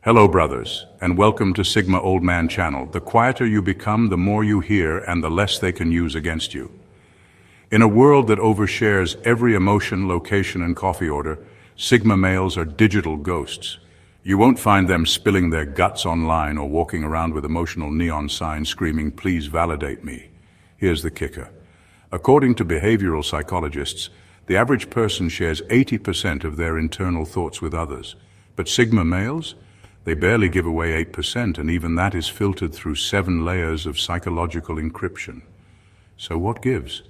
Hello, brothers, and welcome to Sigma Old Man Channel. The quieter you become, the more you hear and the less they can use against you. In a world that overshares every emotion, location, and coffee order, Sigma males are digital ghosts. You won't find them spilling their guts online or walking around with emotional neon signs screaming, "Please validate me." Here's the kicker. According to behavioral psychologists, the average person shares 80% of their internal thoughts with others. But Sigma males? They barely give away 8%, and even that is filtered through 7 layers of psychological encryption. So what gives?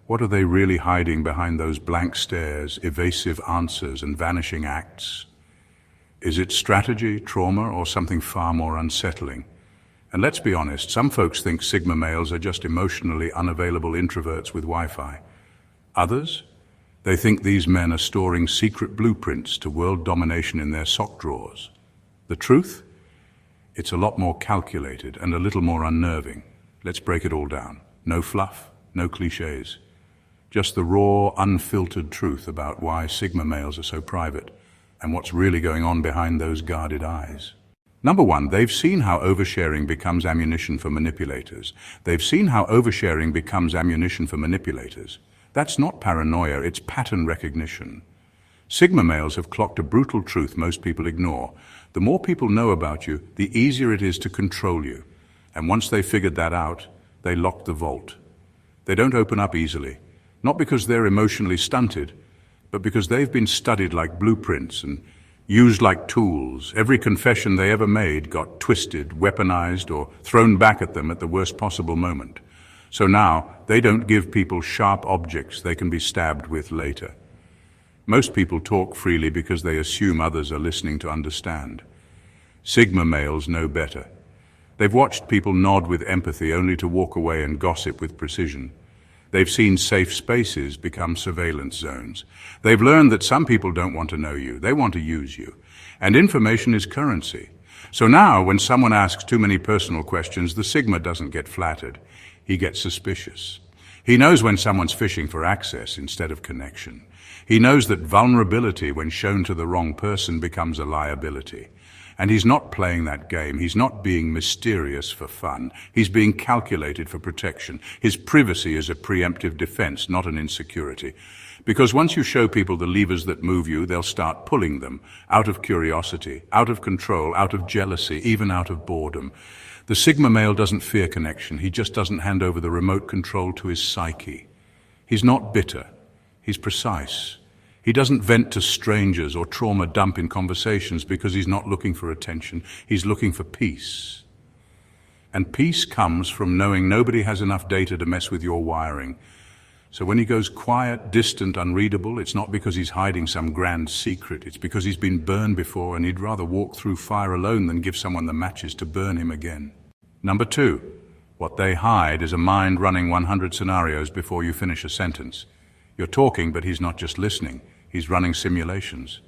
What are they really hiding behind those blank stares, evasive answers, and vanishing acts? Is it strategy, trauma, or something far more unsettling? And let's be honest, some folks think Sigma males are just emotionally unavailable introverts with Wi-Fi. Others? They think these men are storing secret blueprints to world domination in their sock drawers. The truth? It's a lot more calculated and a little more unnerving. Let's break it all down. No fluff, no cliches. Just the raw, unfiltered truth about why Sigma males are so private and what's really going on behind those guarded eyes. Number 1, they've seen how oversharing becomes ammunition for manipulators. They've seen how oversharing becomes ammunition for manipulators. That's not paranoia, it's pattern recognition. Sigma males have clocked a brutal truth most people ignore. The more people know about you, the easier it is to control you. And once they've figured that out, they lock the vault. They don't open up easily. Not because they're emotionally stunted, but because they've been studied like blueprints and used like tools. Every confession they ever made got twisted, weaponized, or thrown back at them at the worst possible moment. So now, they don't give people sharp objects they can be stabbed with later. Most people talk freely because they assume others are listening to understand. Sigma males know better. They've watched people nod with empathy only to walk away and gossip with precision. They've seen safe spaces become surveillance zones. They've learned that some people don't want to know you, they want to use you. And information is currency. So now, when someone asks too many personal questions, the Sigma doesn't get flattered. He gets suspicious. He knows when someone's fishing for access instead of connection. He knows that vulnerability, when shown to the wrong person, becomes a liability. And he's not playing that game. He's not being mysterious for fun. He's being calculated for protection. His privacy is a preemptive defense, not an insecurity. Because once you show people the levers that move you, they'll start pulling them, out of curiosity, out of control, out of jealousy, even out of boredom. The Sigma male doesn't fear connection. He just doesn't hand over the remote control to his psyche. He's not bitter. He's precise. He doesn't vent to strangers or trauma dump in conversations because he's not looking for attention. He's looking for peace. And peace comes from knowing nobody has enough data to mess with your wiring. So when he goes quiet, distant, unreadable, it's not because he's hiding some grand secret. It's because he's been burned before and he'd rather walk through fire alone than give someone the matches to burn him again. Number 2, what they hide is a mind running 100 scenarios before you finish a sentence. You're talking, but he's not just listening. He's running simulations.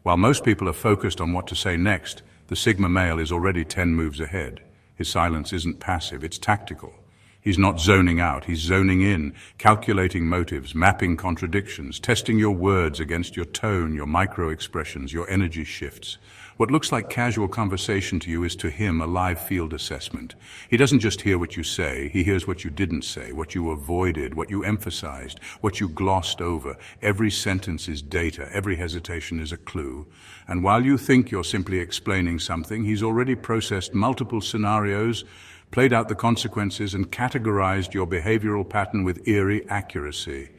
While most people are focused on what to say next, the Sigma male is already 10 moves ahead. His silence isn't passive, it's tactical. He's not zoning out, he's zoning in, calculating motives, mapping contradictions, testing your words against your tone, your micro-expressions, your energy shifts. What looks like casual conversation to you is to him a live field assessment. He doesn't just hear what you say, he hears what you didn't say, what you avoided, what you emphasized, what you glossed over. Every sentence is data, every hesitation is a clue. And while you think you're simply explaining something, he's already processed multiple scenarios, played out the consequences, and categorized your behavioral pattern with eerie accuracy.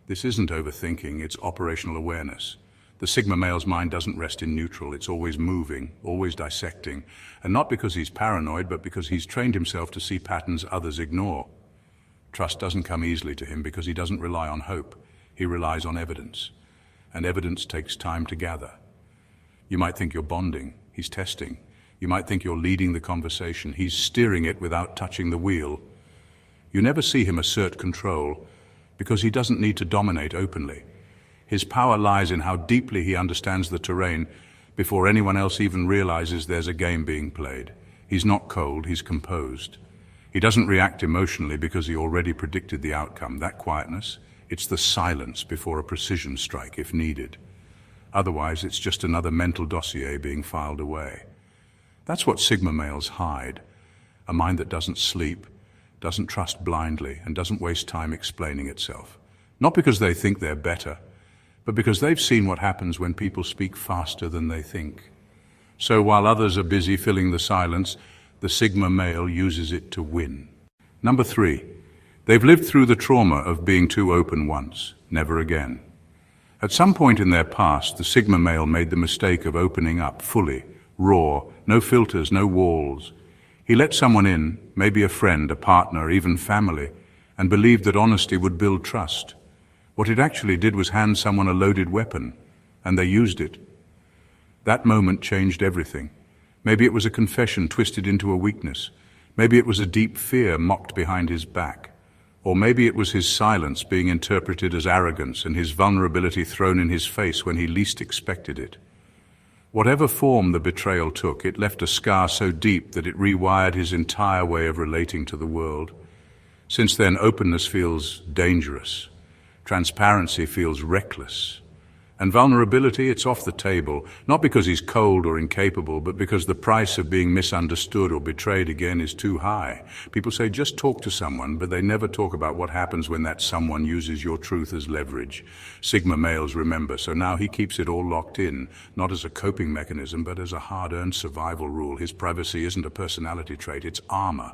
This isn't overthinking, it's operational awareness. The Sigma male's mind doesn't rest in neutral, it's always moving, always dissecting. And not because he's paranoid, but because he's trained himself to see patterns others ignore. Trust doesn't come easily to him because he doesn't rely on hope. He relies on evidence. And evidence takes time to gather. You might think you're bonding, he's testing. You might think you're leading the conversation, he's steering it without touching the wheel. You never see him assert control because he doesn't need to dominate openly. His power lies in how deeply he understands the terrain before anyone else even realizes there's a game being played. He's not cold, he's composed. He doesn't react emotionally because he already predicted the outcome. That quietness, it's the silence before a precision strike if needed. Otherwise, it's just another mental dossier being filed away. That's what Sigma males hide. A mind that doesn't sleep, doesn't trust blindly, and doesn't waste time explaining itself. Not because they think they're better, but because they've seen what happens when people speak faster than they think. So while others are busy filling the silence, the Sigma male uses it to win. Number 3, they've lived through the trauma of being too open once, never again. At some point in their past, the Sigma male made the mistake of opening up fully, raw, no filters, no walls. He let someone in, maybe a friend, a partner, even family, and believed that honesty would build trust. What it actually did was hand someone a loaded weapon, and they used it. That moment changed everything. Maybe it was a confession twisted into a weakness. Maybe it was a deep fear mocked behind his back. Or maybe it was his silence being interpreted as arrogance and his vulnerability thrown in his face when he least expected it. Whatever form the betrayal took, it left a scar so deep that it rewired his entire way of relating to the world. Since then, openness feels dangerous. Transparency feels reckless. And vulnerability, it's off the table, not because he's cold or incapable, but because the price of being misunderstood or betrayed again is too high. People say, just talk to someone, but they never talk about what happens when that someone uses your truth as leverage. Sigma males remember, so now he keeps it all locked in, not as a coping mechanism, but as a hard-earned survival rule. His privacy isn't a personality trait, it's armor.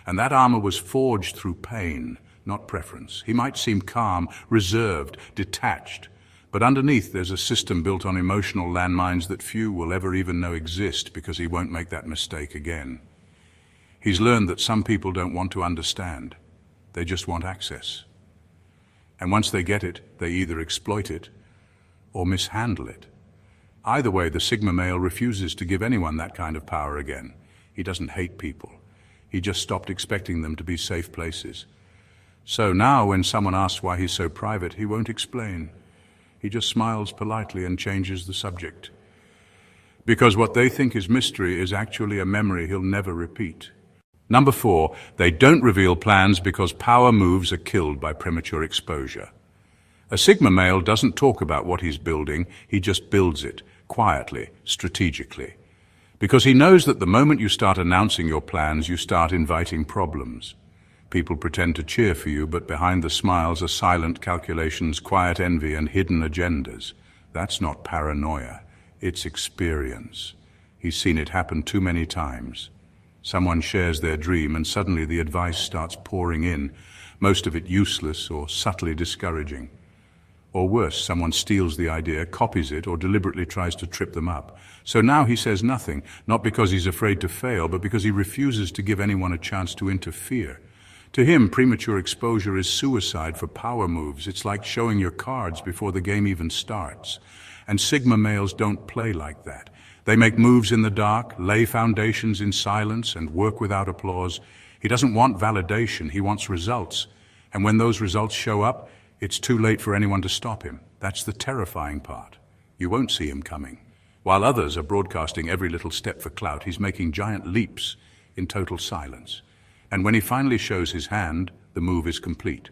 And that armor was forged through pain, not preference. He might seem calm, reserved, detached, but underneath there's a system built on emotional landmines that few will ever even know exist because he won't make that mistake again. He's learned that some people don't want to understand. They just want access. And once they get it, they either exploit it or mishandle it. Either way, the Sigma male refuses to give anyone that kind of power again. He doesn't hate people. He just stopped expecting them to be safe places. So now when someone asks why he's so private, he won't explain. He just smiles politely and changes the subject. Because what they think is mystery is actually a memory he'll never repeat. Number 4, they don't reveal plans because power moves are killed by premature exposure. A Sigma male doesn't talk about what he's building, he just builds it, quietly, strategically. Because he knows that the moment you start announcing your plans, you start inviting problems. People pretend to cheer for you, but behind the smiles are silent calculations, quiet envy, and hidden agendas. That's not paranoia, it's experience. He's seen it happen too many times. Someone shares their dream, and suddenly the advice starts pouring in, most of it useless or subtly discouraging. Or worse, someone steals the idea, copies it, or deliberately tries to trip them up. So now he says nothing, not because he's afraid to fail, but because he refuses to give anyone a chance to interfere. To him, premature exposure is suicide for power moves. It's like showing your cards before the game even starts. And Sigma males don't play like that. They make moves in the dark, lay foundations in silence, and work without applause. He doesn't want validation, he wants results. And when those results show up, it's too late for anyone to stop him. That's the terrifying part. You won't see him coming. While others are broadcasting every little step for clout, he's making giant leaps in total silence. And when he finally shows his hand, the move is complete.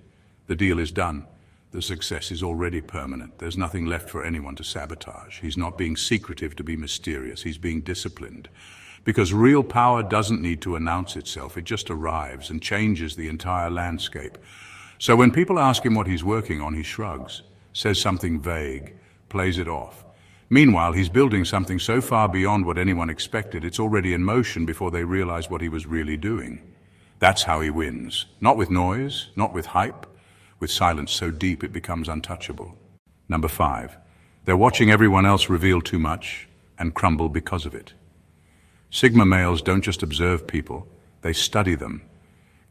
The deal is done. The success is already permanent. There's nothing left for anyone to sabotage. He's not being secretive to be mysterious. He's being disciplined. Because real power doesn't need to announce itself. It just arrives and changes the entire landscape. So when people ask him what he's working on, he shrugs, says something vague, plays it off. Meanwhile, he's building something so far beyond what anyone expected, it's already in motion before they realize what he was really doing. That's how he wins. Not with noise, not with hype, with silence so deep it becomes untouchable. Number 5, they're watching everyone else reveal too much and crumble because of it. Sigma males don't just observe people, they study them.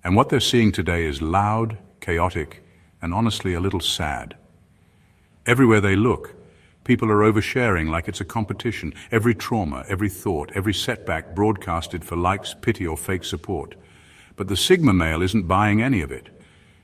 And what they're seeing today is loud, chaotic, and honestly a little sad. Everywhere they look, people are oversharing like it's a competition. Every trauma, every thought, every setback broadcasted for likes, pity, or fake support. But the Sigma male isn't buying any of it.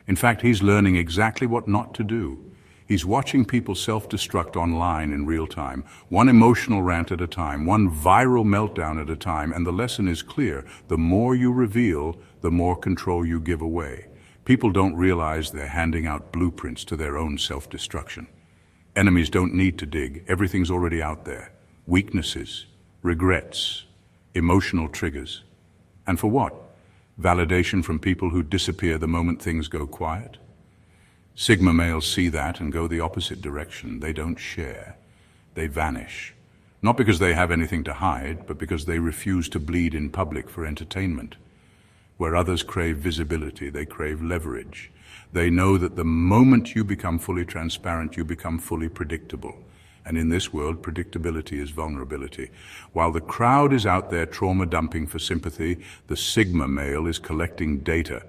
In fact, he's learning exactly what not to do. He's watching people self-destruct online in real time, one emotional rant at a time, one viral meltdown at a time, and the lesson is clear. The more you reveal, the more control you give away. People don't realize they're handing out blueprints to their own self-destruction. Enemies don't need to dig. Everything's already out there. Weaknesses, regrets, emotional triggers. And for what? Validation from people who disappear the moment things go quiet? Sigma males see that and go the opposite direction. They don't share. They vanish. Not because they have anything to hide, but because they refuse to bleed in public for entertainment. Where others crave visibility, they crave leverage. They know that the moment you become fully transparent, you become fully predictable. And in this world, predictability is vulnerability. While the crowd is out there trauma dumping for sympathy, the Sigma male is collecting data,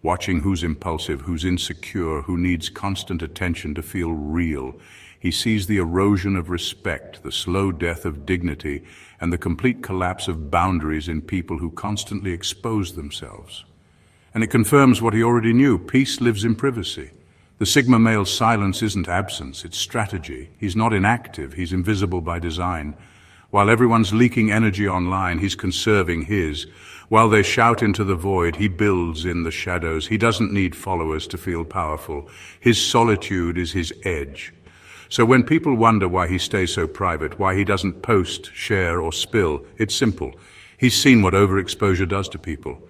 watching who's impulsive, who's insecure, who needs constant attention to feel real. He sees the erosion of respect, the slow death of dignity, and the complete collapse of boundaries in people who constantly expose themselves. And it confirms what he already knew: peace lives in privacy. The Sigma male's silence isn't absence, it's strategy. He's not inactive, he's invisible by design. While everyone's leaking energy online, he's conserving his. While they shout into the void, he builds in the shadows. He doesn't need followers to feel powerful. His solitude is his edge. So when people wonder why he stays so private, why he doesn't post, share, or spill, it's simple. He's seen what overexposure does to people.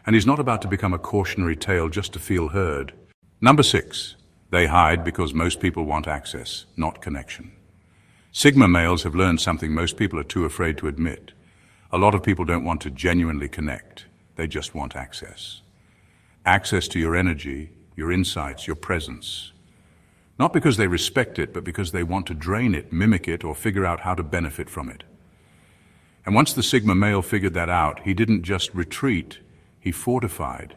And he's not about to become a cautionary tale just to feel heard. Number 6, they hide because most people want access, not connection. Sigma males have learned something most people are too afraid to admit. A lot of people don't want to genuinely connect. They just want access. Access to your energy, your insights, your presence. Not because they respect it, but because they want to drain it, mimic it, or figure out how to benefit from it. And once the Sigma male figured that out, he didn't just retreat, he fortified.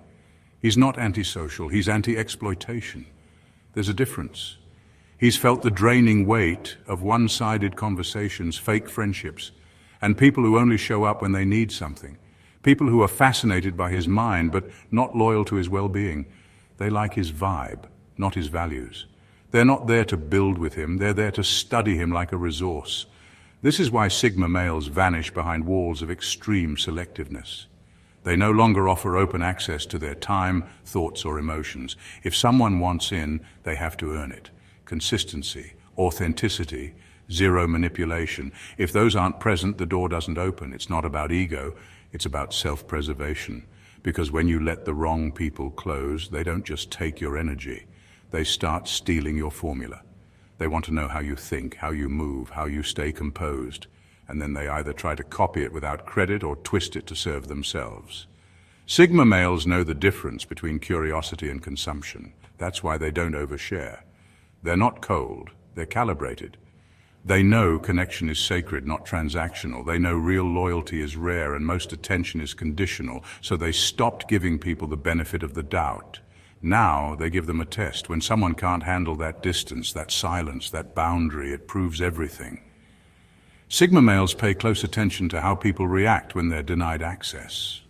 He's not antisocial, he's anti-exploitation. There's a difference. He's felt the draining weight of one-sided conversations, fake friendships, and people who only show up when they need something. People who are fascinated by his mind, but not loyal to his well-being. They like his vibe, not his values. They're not there to build with him, they're there to study him like a resource. This is why Sigma males vanish behind walls of extreme selectiveness. They no longer offer open access to their time, thoughts, or emotions. If someone wants in, they have to earn it. Consistency, authenticity, zero manipulation. If those aren't present, the door doesn't open. It's not about ego, it's about self-preservation. Because when you let the wrong people close, they don't just take your energy. They start stealing your formula. They want to know how you think, how you move, how you stay composed. And then they either try to copy it without credit or twist it to serve themselves. Sigma males know the difference between curiosity and consumption. That's why they don't overshare. They're not cold, they're calibrated. They know connection is sacred, not transactional. They know real loyalty is rare and most attention is conditional, so they stopped giving people the benefit of the doubt. Now they give them a test. When someone can't handle that distance, that silence, that boundary, it proves everything. Sigma males pay close attention to how people react when they're denied access.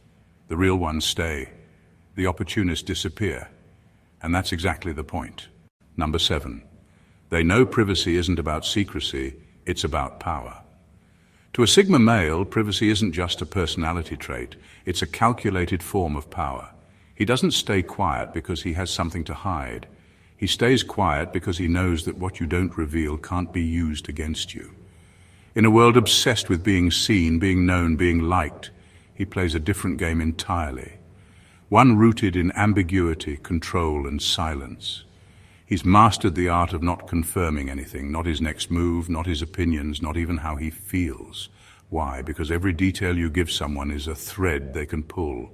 The real ones stay. The opportunists disappear. And that's exactly the point. Number 7. They know privacy isn't about secrecy, it's about power. To a Sigma male, privacy isn't just a personality trait, it's a calculated form of power. He doesn't stay quiet because he has something to hide. He stays quiet because he knows that what you don't reveal can't be used against you. In a world obsessed with being seen, being known, being liked, he plays a different game entirely. One rooted in ambiguity, control, and silence. He's mastered the art of not confirming anything, not his next move, not his opinions, not even how he feels. Why? Because every detail you give someone is a thread they can pull.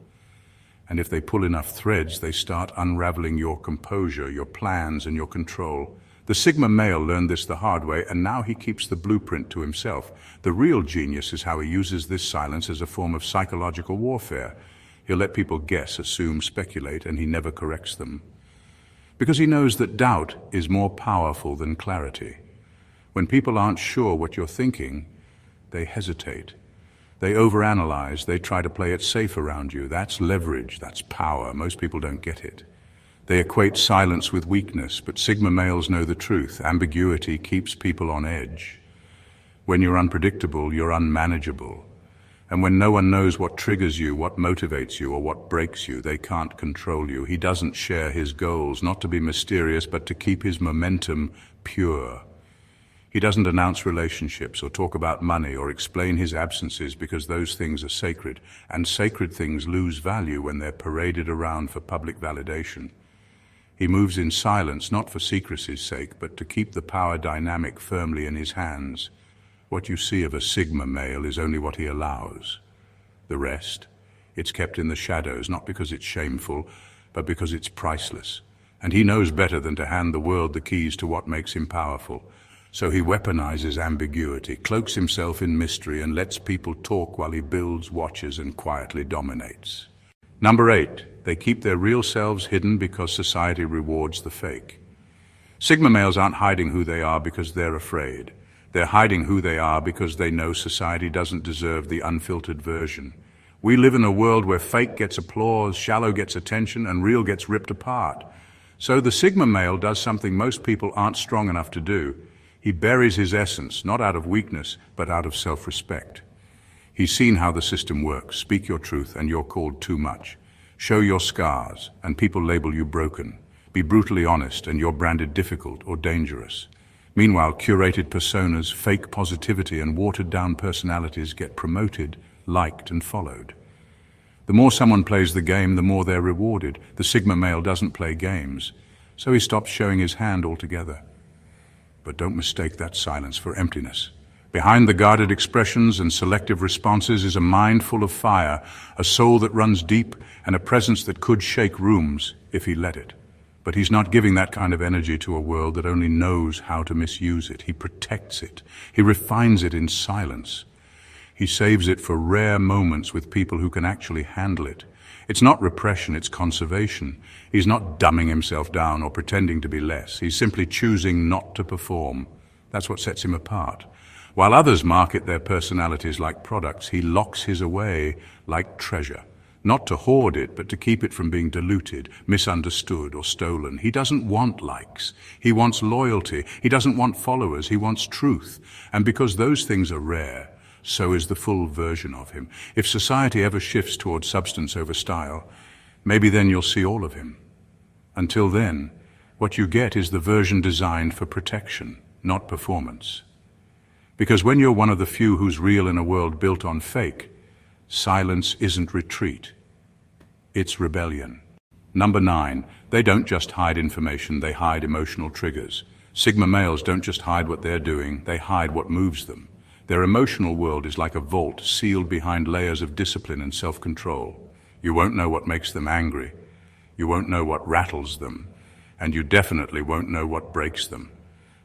And if they pull enough threads, they start unraveling your composure, your plans, and your control. The Sigma male learned this the hard way, and now he keeps the blueprint to himself. The real genius is how he uses this silence as a form of psychological warfare. He'll let people guess, assume, speculate, and he never corrects them. Because he knows that doubt is more powerful than clarity. When people aren't sure what you're thinking, they hesitate. They overanalyze, they try to play it safe around you. That's leverage, that's power. Most people don't get it. They equate silence with weakness, but Sigma males know the truth. Ambiguity keeps people on edge. When you're unpredictable, you're unmanageable. And when no one knows what triggers you, what motivates you, or what breaks you, they can't control you. He doesn't share his goals, not to be mysterious, but to keep his momentum pure. He doesn't announce relationships or talk about money or explain his absences because those things are sacred, and sacred things lose value when they're paraded around for public validation. He moves in silence, not for secrecy's sake, but to keep the power dynamic firmly in his hands. What you see of a Sigma male is only what he allows. The rest, it's kept in the shadows, not because it's shameful, but because it's priceless. And he knows better than to hand the world the keys to what makes him powerful. So he weaponizes ambiguity, cloaks himself in mystery, and lets people talk while he builds, watches, and quietly dominates. Number 8, they keep their real selves hidden because society rewards the fake. Sigma males aren't hiding who they are because they're afraid. They're hiding who they are because they know society doesn't deserve the unfiltered version. We live in a world where fake gets applause, shallow gets attention, and real gets ripped apart. So the Sigma male does something most people aren't strong enough to do. He buries his essence, not out of weakness, but out of self-respect. He's seen how the system works. Speak your truth, and you're called too much. Show your scars, and people label you broken. Be brutally honest, and you're branded difficult or dangerous. Meanwhile, curated personas, fake positivity, and watered-down personalities get promoted, liked, and followed. The more someone plays the game, the more they're rewarded. The Sigma male doesn't play games, so he stops showing his hand altogether. But don't mistake that silence for emptiness. Behind the guarded expressions and selective responses is a mind full of fire, a soul that runs deep, and a presence that could shake rooms if he let it. But he's not giving that kind of energy to a world that only knows how to misuse it. He protects it. He refines it in silence. He saves it for rare moments with people who can actually handle it. It's not repression, it's conservation. He's not dumbing himself down or pretending to be less. He's simply choosing not to perform. That's what sets him apart. While others market their personalities like products, he locks his away like treasure. Not to hoard it, but to keep it from being diluted, misunderstood, or stolen. He doesn't want likes. He wants loyalty. He doesn't want followers. He wants truth. And because those things are rare, so is the full version of him. If society ever shifts towards substance over style, maybe then you'll see all of him. Until then, what you get is the version designed for protection, not performance. Because when you're one of the few who's real in a world built on fake, silence isn't retreat, it's rebellion. Number 9, they don't just hide information, they hide emotional triggers. Sigma males don't just hide what they're doing, they hide what moves them. Their emotional world is like a vault sealed behind layers of discipline and self-control. You won't know what makes them angry, you won't know what rattles them, and you definitely won't know what breaks them.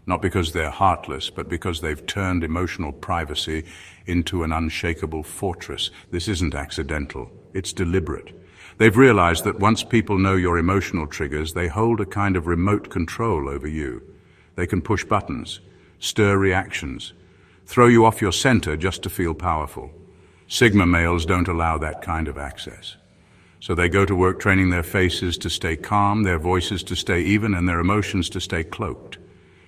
Not because they're heartless, but because they've turned emotional privacy into an unshakable fortress. This isn't accidental, it's deliberate. They've realized that once people know your emotional triggers, they hold a kind of remote control over you. They can push buttons, stir reactions, throw you off your center just to feel powerful. Sigma males don't allow that kind of access. So they go to work training their faces to stay calm, their voices to stay even, and their emotions to stay cloaked.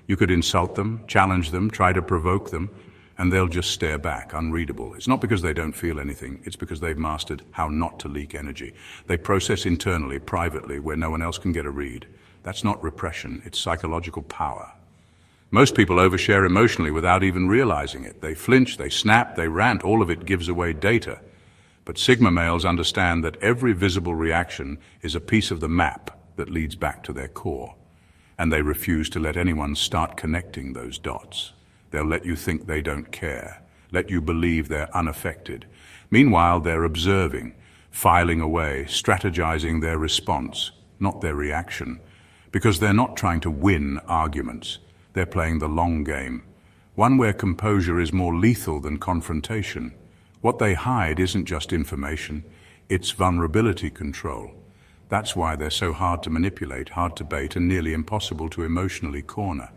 You could insult them, challenge them, try to provoke them, and they'll just stare back, unreadable. It's not because they don't feel anything, it's because they've mastered how not to leak energy. They process internally, privately, where no one else can get a read. That's not repression, it's psychological power. Most people overshare emotionally without even realizing it. They flinch, they snap, they rant, all of it gives away data. But Sigma males understand that every visible reaction is a piece of the map that leads back to their core. And they refuse to let anyone start connecting those dots. They'll let you think they don't care, let you believe they're unaffected. Meanwhile, they're observing, filing away, strategizing their response, not their reaction. Because they're not trying to win arguments. They're playing the long game, one where composure is more lethal than confrontation. What they hide isn't just information, it's vulnerability control. That's why they're so hard to manipulate, hard to bait, and nearly impossible to emotionally corner.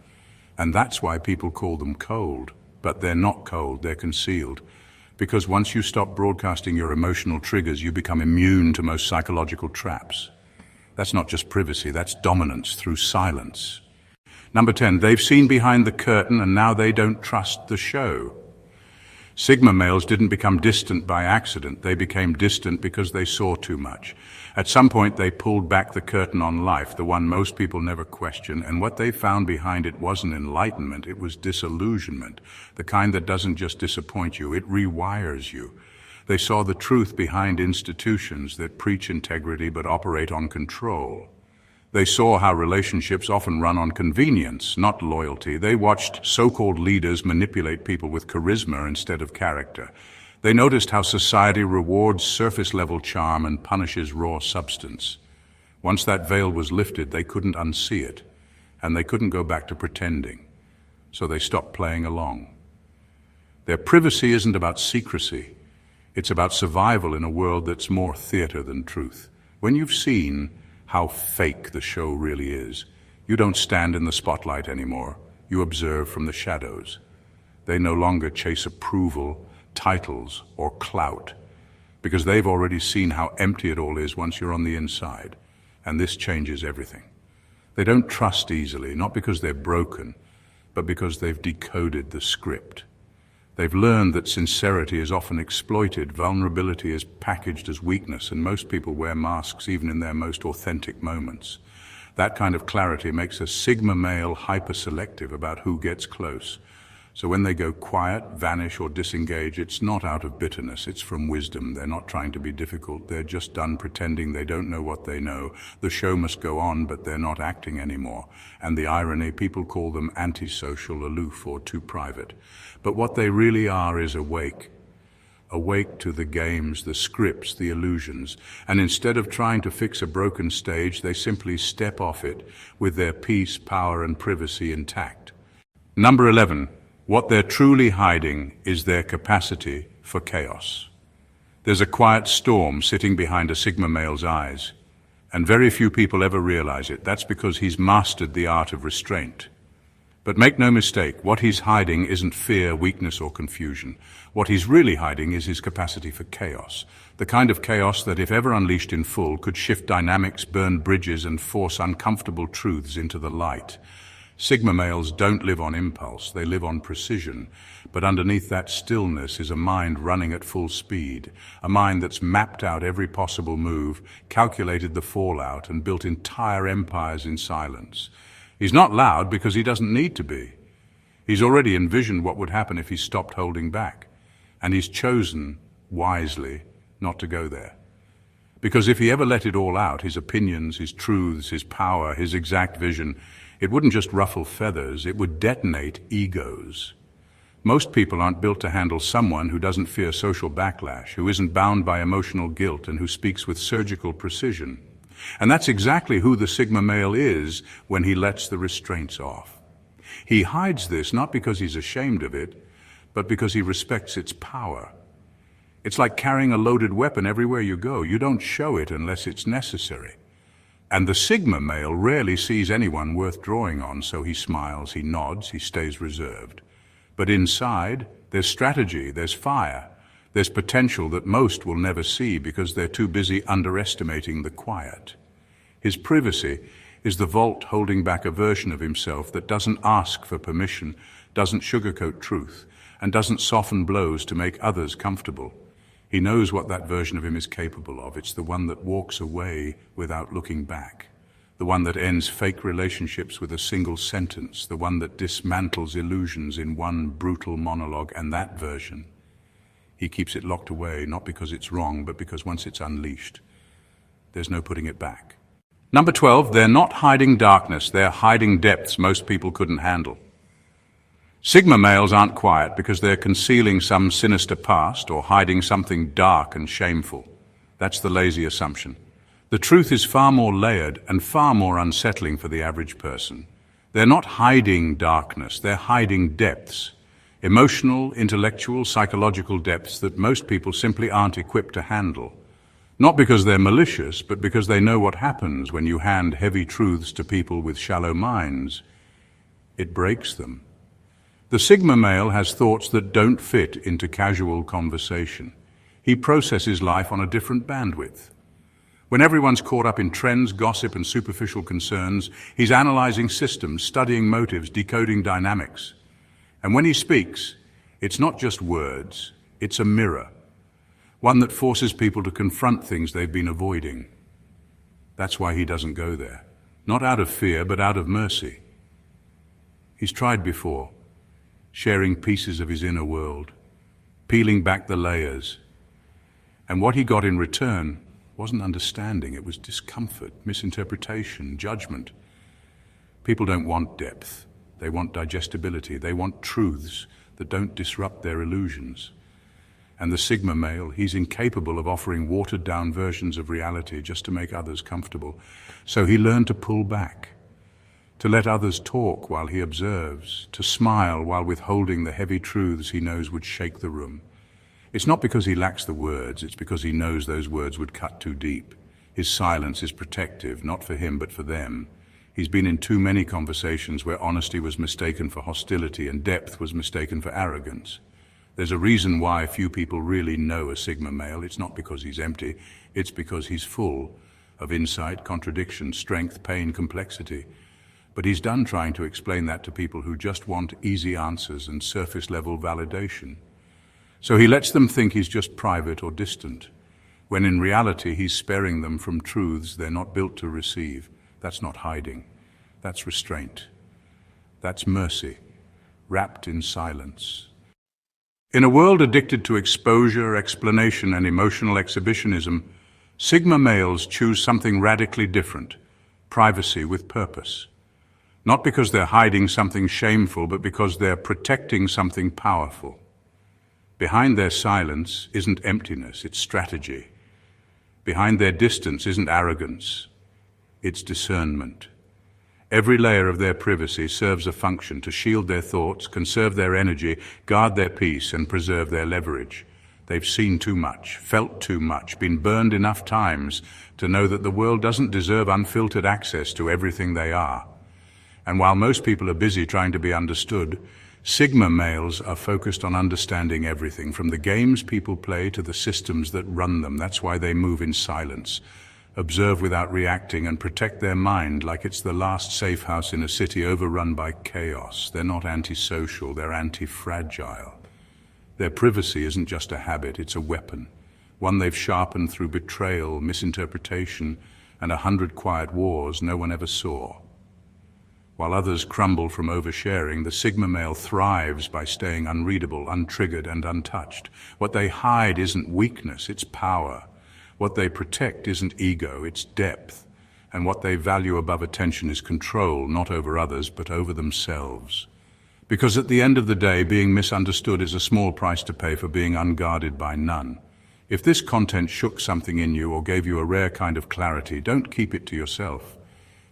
And that's why people call them cold. But they're not cold, they're concealed. Because once you stop broadcasting your emotional triggers, you become immune to most psychological traps. That's not just privacy, that's dominance through silence. Number 10, they've seen behind the curtain and now they don't trust the show. Sigma males didn't become distant by accident. They became distant because they saw too much. At some point, they pulled back the curtain on life, the one most people never question, and what they found behind it wasn't enlightenment, it was disillusionment, the kind that doesn't just disappoint you, it rewires you. They saw the truth behind institutions that preach integrity but operate on control. They saw how relationships often run on convenience, not loyalty. They watched so-called leaders manipulate people with charisma instead of character. They noticed how society rewards surface-level charm and punishes raw substance. Once that veil was lifted, they couldn't unsee it, and they couldn't go back to pretending. So they stopped playing along. Their privacy isn't about secrecy. It's about survival in a world that's more theater than truth. When you've seen how fake the show really is, you don't stand in the spotlight anymore. You observe from the shadows. They no longer chase approval, titles, or clout, because they've already seen how empty it all is once you're on the inside, and this changes everything. They don't trust easily, not because they're broken, but because they've decoded the script. They've learned that sincerity is often exploited, vulnerability is packaged as weakness, and most people wear masks even in their most authentic moments. That kind of clarity makes a Sigma male hyper-selective about who gets close. So when they go quiet, vanish, or disengage, it's not out of bitterness, it's from wisdom. They're not trying to be difficult, they're just done pretending they don't know what they know. The show must go on, but they're not acting anymore. And the irony, people call them antisocial, aloof, or too private. But what they really are is awake. Awake to the games, the scripts, the illusions. And instead of trying to fix a broken stage, they simply step off it with their peace, power, and privacy intact. Number 11. What they're truly hiding is their capacity for chaos. There's a quiet storm sitting behind a Sigma male's eyes, and very few people ever realize it. That's because he's mastered the art of restraint. But make no mistake, what he's hiding isn't fear, weakness, or confusion. What he's really hiding is his capacity for chaos. The kind of chaos that, if ever unleashed in full, could shift dynamics, burn bridges, and force uncomfortable truths into the light. Sigma males don't live on impulse, they live on precision. But underneath that stillness is a mind running at full speed, a mind that's mapped out every possible move, calculated the fallout, and built entire empires in silence. He's not loud because he doesn't need to be. He's already envisioned what would happen if he stopped holding back. And he's chosen, wisely, not to go there. Because if he ever let it all out, his opinions, his truths, his power, his exact vision, it wouldn't just ruffle feathers, it would detonate egos. Most people aren't built to handle someone who doesn't fear social backlash, who isn't bound by emotional guilt, and who speaks with surgical precision. And that's exactly who the Sigma male is when he lets the restraints off. He hides this not because he's ashamed of it, but because he respects its power. It's like carrying a loaded weapon everywhere you go. You don't show it unless it's necessary. And the Sigma male rarely sees anyone worth drawing on, so he smiles, he nods, he stays reserved. But inside, there's strategy, there's fire, there's potential that most will never see because they're too busy underestimating the quiet. His privacy is the vault holding back a version of himself that doesn't ask for permission, doesn't sugarcoat truth, and doesn't soften blows to make others comfortable. He knows what that version of him is capable of. It's the one that walks away without looking back, the one that ends fake relationships with a single sentence, the one that dismantles illusions in one brutal monologue, and that version, he keeps it locked away, not because it's wrong, but because once it's unleashed, there's no putting it back. Number 12, they're not hiding darkness, they're hiding depths most people couldn't handle. Sigma males aren't quiet because they're concealing some sinister past or hiding something dark and shameful. That's the lazy assumption. The truth is far more layered and far more unsettling for the average person. They're not hiding darkness, they're hiding depths. Emotional, intellectual, psychological depths that most people simply aren't equipped to handle. Not because they're malicious, but because they know what happens when you hand heavy truths to people with shallow minds. It breaks them. The Sigma male has thoughts that don't fit into casual conversation. He processes life on a different bandwidth. When everyone's caught up in trends, gossip, and superficial concerns, he's analyzing systems, studying motives, decoding dynamics. And when he speaks, It's not just words, it's a mirror, one that forces people to confront things they've been avoiding. That's why he doesn't go there. Not out of fear, but out of mercy. He's tried before, sharing pieces of his inner world, peeling back the layers. And what he got in return wasn't understanding, it was discomfort, misinterpretation, judgment. People don't want depth, they want digestibility, they want truths that don't disrupt their illusions. And the Sigma male, he's incapable of offering watered-down versions of reality just to make others comfortable. So he learned to pull back, to let others talk while he observes, to smile while withholding the heavy truths he knows would shake the room. It's not because he lacks the words, it's because he knows those words would cut too deep. His silence is protective, not for him but for them. He's been in too many conversations where honesty was mistaken for hostility and depth was mistaken for arrogance. There's a reason why few people really know a Sigma male. It's not because he's empty, it's because he's full of insight, contradiction, strength, pain, complexity. But he's done trying to explain that to people who just want easy answers and surface-level validation. So he lets them think he's just private or distant, when in reality he's sparing them from truths they're not built to receive. That's not hiding, that's restraint. That's mercy, wrapped in silence. In a world addicted to exposure, explanation, and emotional exhibitionism, Sigma males choose something radically different, privacy with purpose. Not because they're hiding something shameful, but because they're protecting something powerful. Behind their silence isn't emptiness, it's strategy. Behind their distance isn't arrogance, it's discernment. Every layer of their privacy serves a function to shield their thoughts, conserve their energy, guard their peace, and preserve their leverage. They've seen too much, felt too much, been burned enough times to know that the world doesn't deserve unfiltered access to everything they are. And while most people are busy trying to be understood, Sigma males are focused on understanding everything, from the games people play to the systems that run them. That's why they move in silence, observe without reacting, and protect their mind like it's the last safe house in a city overrun by chaos. They're not antisocial, they're anti-fragile. Their privacy isn't just a habit, it's a weapon, one they've sharpened through betrayal, misinterpretation, and 100 quiet wars no one ever saw. While others crumble from oversharing, the Sigma male thrives by staying unreadable, untriggered, and untouched. What they hide isn't weakness, it's power. What they protect isn't ego, it's depth. And what they value above attention is control, not over others, but over themselves. Because at the end of the day, being misunderstood is a small price to pay for being unguarded by none. If this content shook something in you or gave you a rare kind of clarity, don't keep it to yourself.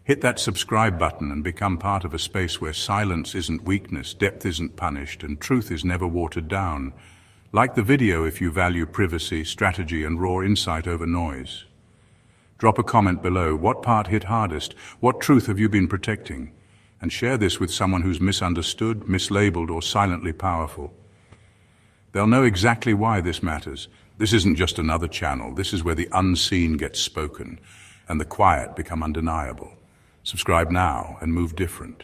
Hit that subscribe button and become part of a space where silence isn't weakness, depth isn't punished, and truth is never watered down. Like the video if you value privacy, strategy, and raw insight over noise. Drop a comment below. What part hit hardest? What truth have you been protecting? And share this with someone who's misunderstood, mislabeled, or silently powerful. They'll know exactly why this matters. This isn't just another channel. This is where the unseen gets spoken and the quiet become undeniable. Subscribe now and move different.